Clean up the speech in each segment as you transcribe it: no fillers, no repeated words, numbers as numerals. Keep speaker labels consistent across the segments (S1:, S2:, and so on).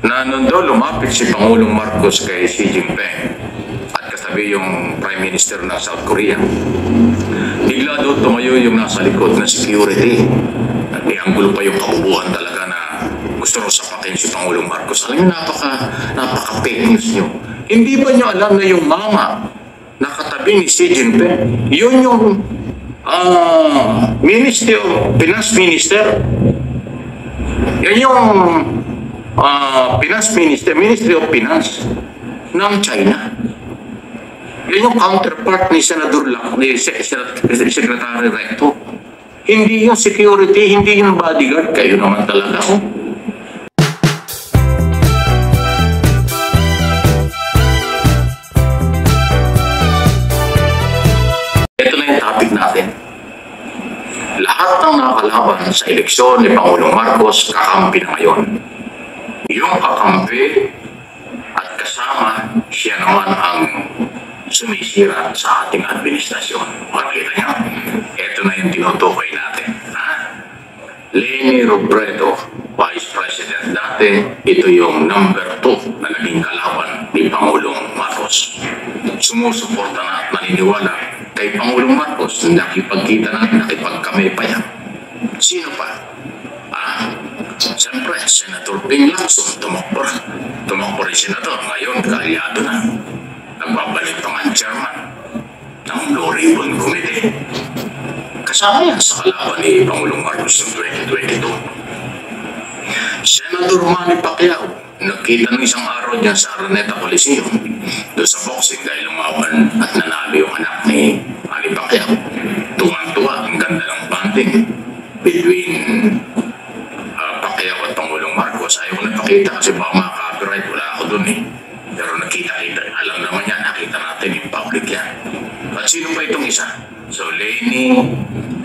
S1: na noon daw lumapit si Pangulong Marcos kay Xi Jinping at kasabi yung Prime Minister ng South Korea. Bigla daw tumayo yung nasa likod na security at may anggulo pa yung kabubuhan talaga na gusto rin sapakin si Pangulong Marcos. Alam niyo, napaka-fake news niyo. Hindi ba niyo alam na yung mama na katabi ni Xi Jinping, yun yung Finance Minister. Yan yung Finance Minister, Ministry of Finance ng China. Yan yung counterpart ni Senador ni Secretary Recto. Hindi yung security, hindi yung bodyguard. Kayo naman talaga. Ito na yung topic natin. Lahat ng nakakalaban sa eleksyon ni Pangulong Marcos, kakampi na ngayon. Yung kakampi at kasama, siya naman ang sumisira sa ating administrasyon. Makita niyo, ito na yung tinutukoy natin. Leni Robredo, Vice President dati, ito yung number 2 na naging kalaban ni Pangulong Marcos. Sumusuporta na at naniniwala kay Pangulong Marcos, nakipagkita na, nakipagkamay pa yan. Sino pa? Siyempre, Senator Ping Lacson, tumakbo rin senador. Ngayon, kaalyado na. Nagbabalik pa ang chairman ng Blue Ribbon Committee. Kasama yan sa kalaban ni Pangulong Marcos noong 2022. Senator Manny Pacquiao, nagkita ng isang araw dyan sa Araneta Coliseum doon sa boxing dahil lumaban at nanalo yung anak ni Manny Pacquiao. Tuwang-tuwa, ang ganda ng banding between Pacquiao at Pangulong Marcos. Ayaw ko napakita kasi baka maka-copyright, wala ako doon eh. Pero nakita-kita, alam naman yan, nakita natin yung public yan. At sino pa itong isa? So, Leni,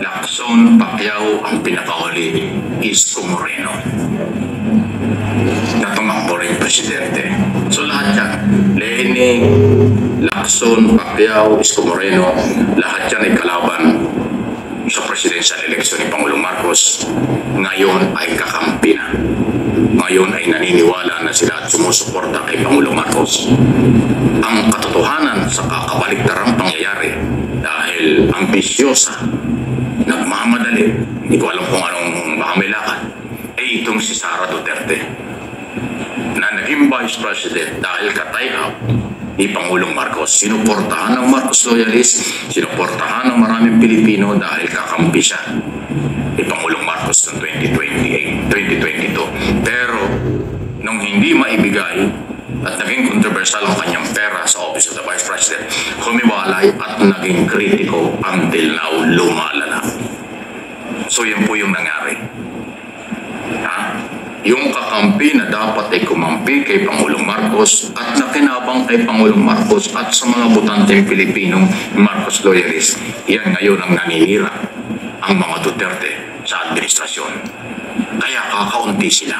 S1: Lacson, Pacquiao, ang pinakahuli, Isko Moreno. Natumakbo rin presidente. So, lahat yan. Leni, Lacson, Pacquiao, Isko Moreno, lahat yan ay kalaban sa presidential election ni Pangulong Marcos. Ngayon ay kakampi na. Ngayon ay naniniwala na sila at sumusuporta kay Pangulong Marcos. Ang katotohanan sa kakabaligtarang pangyayari dahil ambisyosa, nagmamadali, hindi ko alam kung anong baka may lakad, ay itong si Sara Duterte na naging Vice President dahil katay-up ni Pangulong Marcos. Sinuportahan ng Marcos loyalist, sinuportahan ng maraming Pilipino dahil kakampi siya ni Pangulong Marcos noong 2022. Pero nung hindi maibigay at naging kontrobersyal ang kanyang pera sa Office of the Vice President, humiwalay at naging kritiko until now, lumalala. So yan po yung nangyari. Yung kakampi na dapat ay kumampi kay Pangulong Marcos at nakinabang kay Pangulong Marcos at sa mga butanteng Pilipinong Marcos loyalist, yan ngayon ang naninira ang mga Duterte sa administrasyon. Kaya kakaunti sila.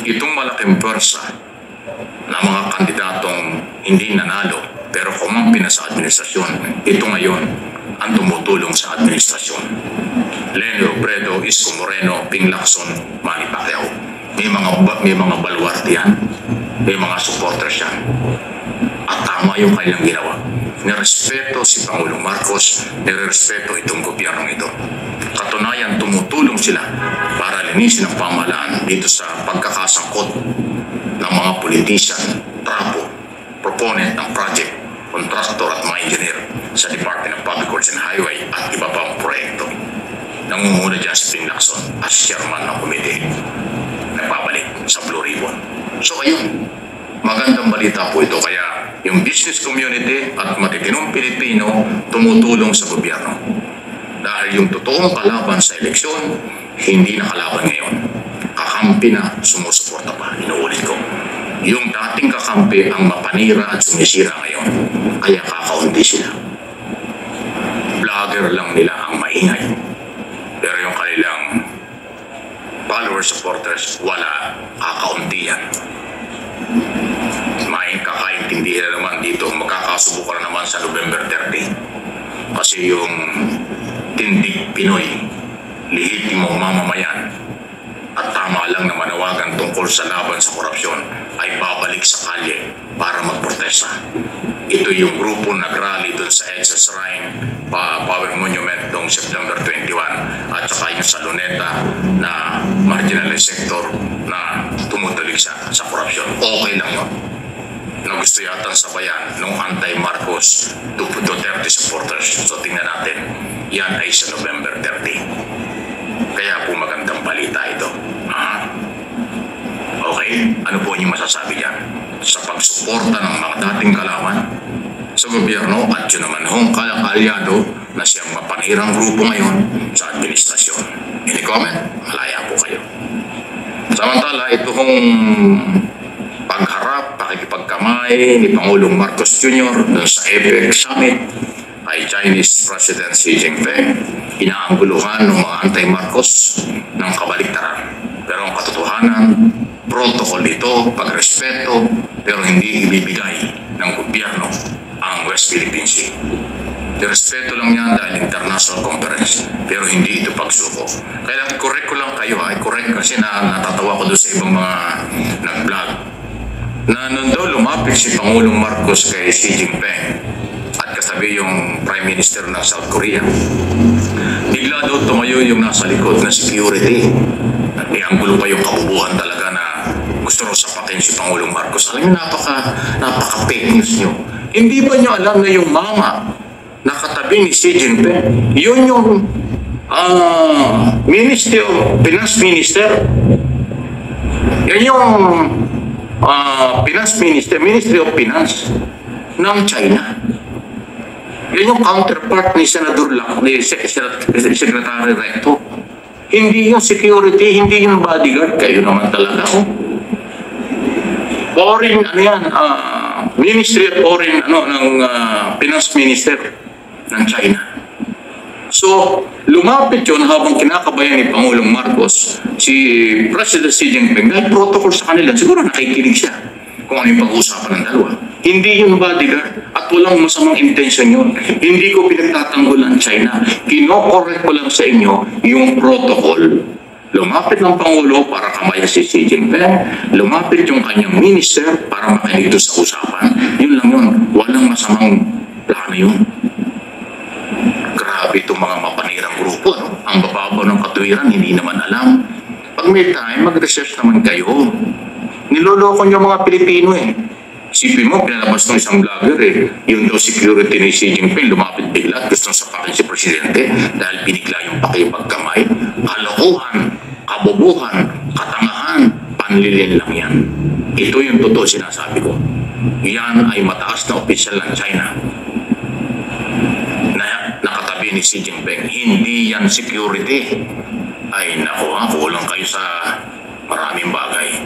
S1: Itong malaking pwersa na mga kandidatong hindi nanalo pero kumampi na sa administrasyon, ito ngayon ang tumutulong sa administrasyon. Leni Robredo, Isko Moreno, Ping Lacson, Manny Pacquiao. May mga baluarte yan. May mga supporters yan. At tama yung kanilang ginawa. Nirespeto si Pangulong Marcos, nirespeto itong gobyernong ito. Katunayan, tumutulong sila para linisin ang pamahalaan dito sa pagkakasangkot ng mga politician, trapo, proponent ng project, contractor at mga engineer sa Department of Public Works and Highway at iba pang proyekto. Nangunguna dyan si Ping Lacson as chairman ng komite. Nagpapalik sa Blue Ribbon. So ayun, magandang balita po ito. Kaya yung business community at matitinong Pilipino tumutulong sa gobyerno. Dahil yung totoong kalaban sa eleksyon, hindi na kalaban ngayon. Kakampi na, sumusuporta pa. Inuulit ko. Yung dating kakampi ang mapanira at sumisira ngayon. Kaya kakaunti sila. Vlogger lang nila ang maingay. Pero yung kanilang followers, supporters, wala, kakaunti yan. May kakaintindihan naman dito, magkakasubukan na naman sa November 30. Kasi yung tindig Pinoy, lihitimong mamamayan, at tama lang na manaw panawagan tungkol sa laban sa korupsyon ay babalik sa kalye para magprotesta. Ito yung grupo nagrally doon sa EDSA Shrine Power Monument noong September 21 at saka yung sa Luneta na marginalized sector na tumutulig sa korupsyon. Okay lang yun. Na gusto yata sabayan ng anti-Marcos Duterte supporters. So tingnan natin, yan ay sa November 30. Kaya po magandang balita ito. Okay, ano po yung masasabi dyan? Sa pagsuporta ng mga dating kalawan sa gobyerno at yun naman hong kaalyado na siyang mapanirang grupo ngayon sa administrasyon. Any comment? Malaya po kayo. Samantala, ito hong pagharap, pakikipagkamay ni Pangulong Marcos Jr. dun sa APEC Summit ay Chinese President Xi Jinping, inaangguluhan ng mga anti-Marcos ng kabaliktaran. Pero ang katotohanan, protocol ito, pagrespeto, pero hindi ibibigay ng gobyerno ang West Philippine Sea. Respeto lang yan dahil international conference, pero hindi ito pagsuko. Kaya correct ko lang kayo, ay correct kasi natatawa ko doon sa ibang mga nag-vlog na nung daw lumapit si Pangulong Marcos kay Xi Jinping at kasabi yung Prime Minister ng South Korea, bigla daw tumayo yung nasa likod na security. At may anggulo pa yung kabubuhan talaga na gusto raw sapakin si Pangulong Marcos. Alam niyo, napaka-fake news niyo. Hindi ba niyo alam na yung mama na katabi ni Xi Jinping, yun yung Finance Minister. Yan yung Finance Minister, Ministry of Finance ng China. Yan yung counterpart ni Senador ni Secretary Recto. Hindi yung security, hindi yung bodyguard. Kayo naman talaga, oh. Foreign, Ministry of Foreign, ng Finance Minister ng China. So, lumapit yun habang kinakabayan ni Pangulong Marcos si President Xi Jinping dahil protocol sa kanila. Siguro nakikinig siya kung ano yung pag-uusapan ng dalawa. Hindi yung bodyguard at walang masamang intention yun. Hindi ko pinagtatanggol ang China. Kino-correct ko lang sa inyo yung protocol. Lumapit ng Pangulo para kamaya si Xi Jinping. Lumapit yung kanyang minister para makinig sa usapan. Yun lang yun. Walang masamang plano yun. Grabe itong mga mapanirang grupo. No? Ang bababaw ng katuwiran, hindi naman alam. Pag may time, mag-research naman kayo. Niloloko niyo mga Pilipino eh. Isipin mo, pinalabas ng isang vlogger eh. Yung daw security ni Xi Jinping, lumapit bigla at gustong sapakin si Presidente dahil binigla yung pakipagkamay. Kalokohan, kabobohan, katangahan, panlilin lang yan. Ito yung totoo sinasabi ko. Yan ay mataas na opisyal ng China na nakatabi ni Xi Jinping. Hindi yan security. Ay naku, kulang kayo sa maraming bagay.